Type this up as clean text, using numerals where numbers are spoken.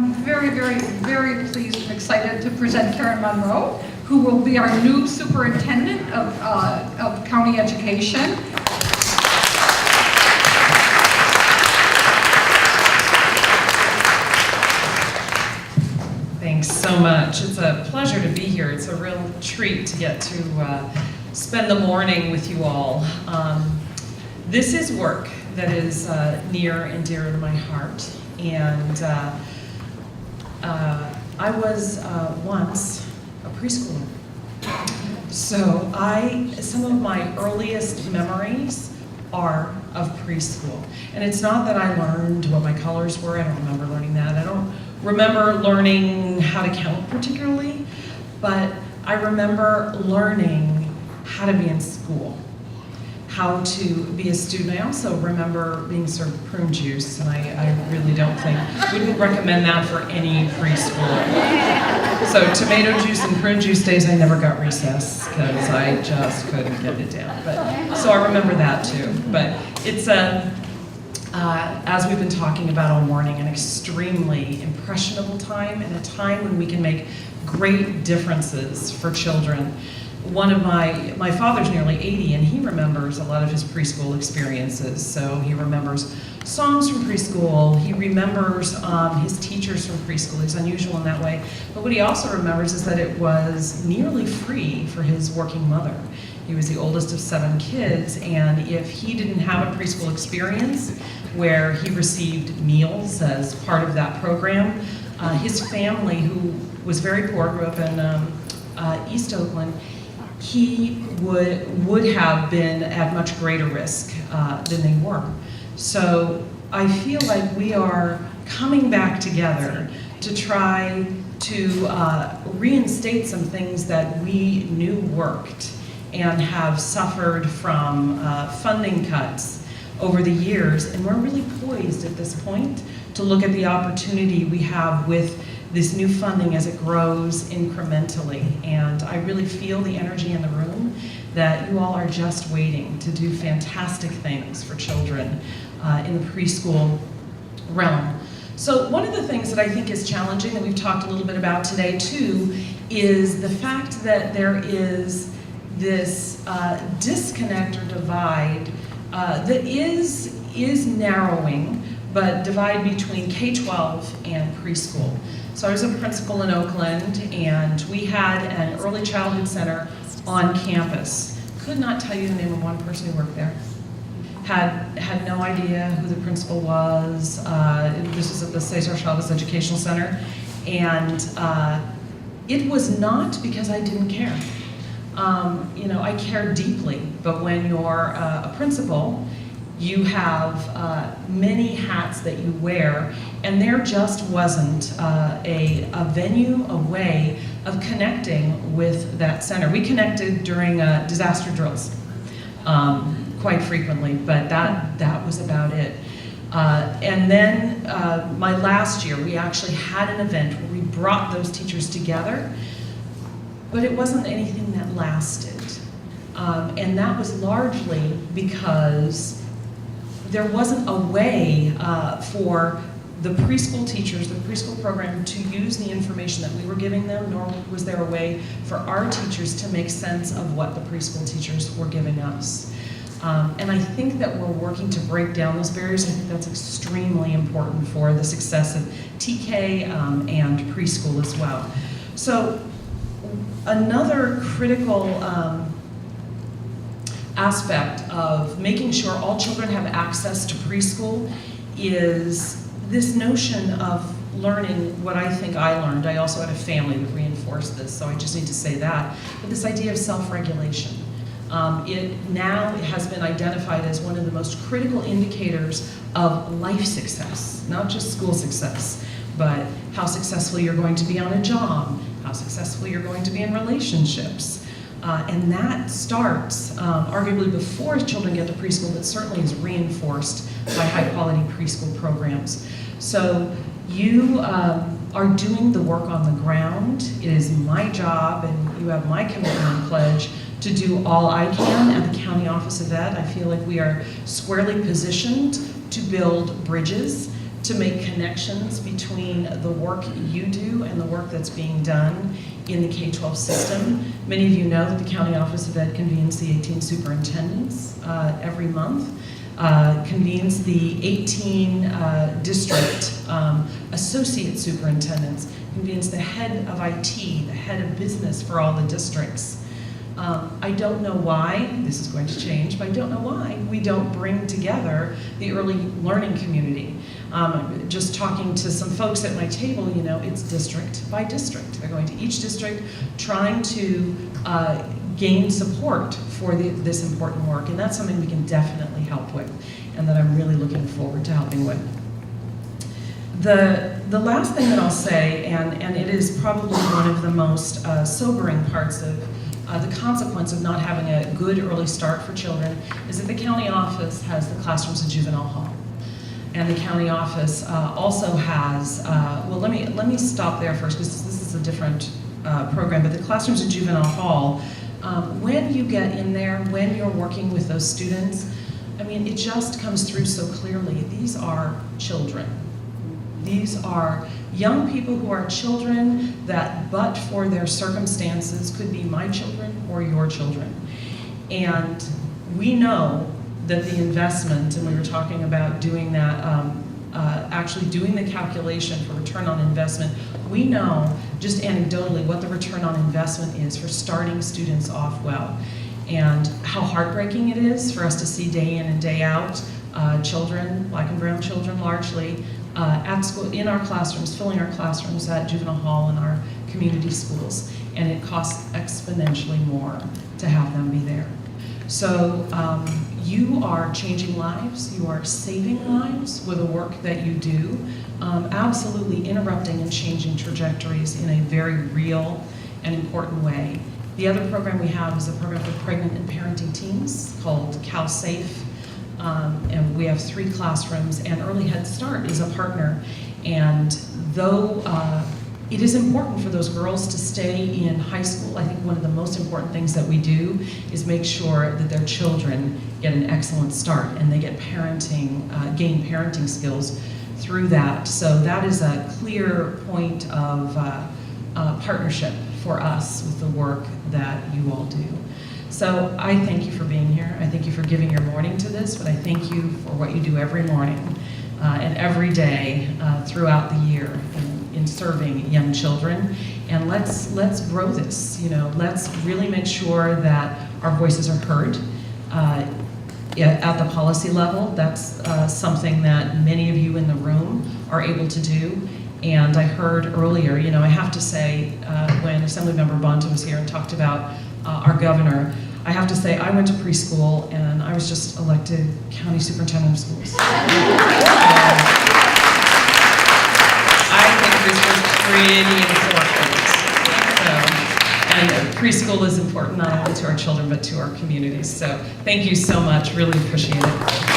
I'm very, very, very pleased and excited to present Karen Monroe, who will be our new superintendent of county education. Thanks so much. It's a pleasure to be here. It's a real treat to get to spend the morning with you all. This is work that is near and dear to my heart. And I was once a preschooler. So some of my earliest memories are of preschool. And it's not that I learned what my colors were. I don't remember learning that. I don't remember learning how to count particularly, but I remember learning how to be in school, how to be a student. I also remember being served prune juice, and I really wouldn't recommend that for any preschooler. So tomato juice and prune juice days, I never got recess because I just couldn't get it down. So I remember that too. But it's as we've been talking about all morning, an extremely impressionable time, and a time when we can make great differences for children. One of my father's nearly 80, and he remembers a lot of his preschool experiences. So he remembers songs from preschool, he remembers his teachers from preschool. He's unusual in that way. But what he also remembers is that it was nearly free for his working mother. He was the oldest of 7 kids, and if he didn't have a preschool experience where he received meals as part of that program, his family, who was very poor, grew up in East Oakland, he would have been at much greater risk than they were. So I feel like we are coming back together to try to reinstate some things that we knew worked and have suffered from funding cuts over the years. And we're really poised at this point to look at the opportunity we have with this new funding as it grows incrementally. And I really feel the energy in the room that you all are just waiting to do fantastic things for children in the preschool realm. So one of the things that I think is challenging, that we've talked a little bit about today too, is the fact that there is this disconnect or divide that is narrowing, but divide between K-12 and preschool. So I was a principal in Oakland, and we had an early childhood center on campus. Could not tell you the name of one person who worked there. Had no idea who the principal was. This was at the Cesar Chavez Educational Center, and it was not because I didn't care. I care deeply, but when you're a principal, you have many hats that you wear, and there just wasn't a venue, a way of connecting with that center. We connected during disaster drills quite frequently, but that was about it. And then my last year, we actually had an event where we brought those teachers together, but it wasn't anything that lasted. And that was largely because there wasn't a way for the preschool teachers, the preschool program, to use the information that we were giving them, nor was there a way for our teachers to make sense of what the preschool teachers were giving us. And I think that we're working to break down those barriers. I think that's extremely important for the success of TK and preschool as well. So another critical aspect of making sure all children have access to preschool is this notion of learning what I think I learned. I also had a family that reinforced this, so I just need to say that. But this idea of self-regulation. It now has been identified as one of the most critical indicators of life success, not just school success, but how successful you're going to be on a job, how successful you're going to be in relationships. And that starts arguably before children get to preschool, but certainly is reinforced by high-quality preschool programs. So you are doing the work on the ground. It is my job, and you have my commitment and pledge to do all I can at the County Office of Ed. I feel like we are squarely positioned to build bridges, to to make connections between the work you do and the work that's being done in the K-12 system. Many of you know that the County Office of Ed convenes the 18 superintendents every month, convenes the 18 district associate superintendents, convenes the head of IT, the head of business for all the districts. I don't know why, this is going to change, but I don't know why we don't bring together the early learning community. Just talking to some folks at my table, you know, it's district by district. They're going to each district trying to gain support for this important work, and that's something we can definitely help with, and that I'm really looking forward to helping with. The last thing that I'll say, and it is probably one of the most sobering parts of the consequence of not having a good early start for children, is that the county office has the classrooms and juvenile hall. And the county office also has, well, let me stop there first, because this is a different program, but the classrooms and juvenile hall, when you get in there, when you're working with those students, I mean, it just comes through so clearly. These are children. These are young people who are children that, but for their circumstances, could be my children or your children. And we know that the investment, and we were talking about doing that, actually doing the calculation for return on investment, we know just anecdotally what the return on investment is for starting students off well, and how heartbreaking it is for us to see day in and day out children, black and brown children largely, at school, in our classrooms, filling our classrooms at juvenile hall and our community schools, and it costs exponentially more to have them be there. So you are changing lives, you are saving lives with the work that you do, absolutely interrupting and changing trajectories in a very real and important way. The other program we have is a program for pregnant and parenting teens called CalSafe. And we have 3 classrooms, and Early Head Start is a partner. And though it is important for those girls to stay in high school, I think one of the most important things that we do is make sure that their children get an excellent start and they get parenting, gain parenting skills through that. So that is a clear point of partnership for us with the work that you all do. So I thank you for being here. I thank you for giving your morning to this, but I thank you for what you do every morning and every day throughout the year in serving young children. And let's grow this. You know, let's really make sure that our voices are heard at the policy level. That's something that many of you in the room are able to do. And I heard earlier, you know, I have to say, when Assemblymember Bonta was here and talked about our governor, I have to say I went to preschool and I was just elected county superintendent of schools. I think this was pretty important. And preschool is important not only to our children but to our communities. So thank you so much, really appreciate it.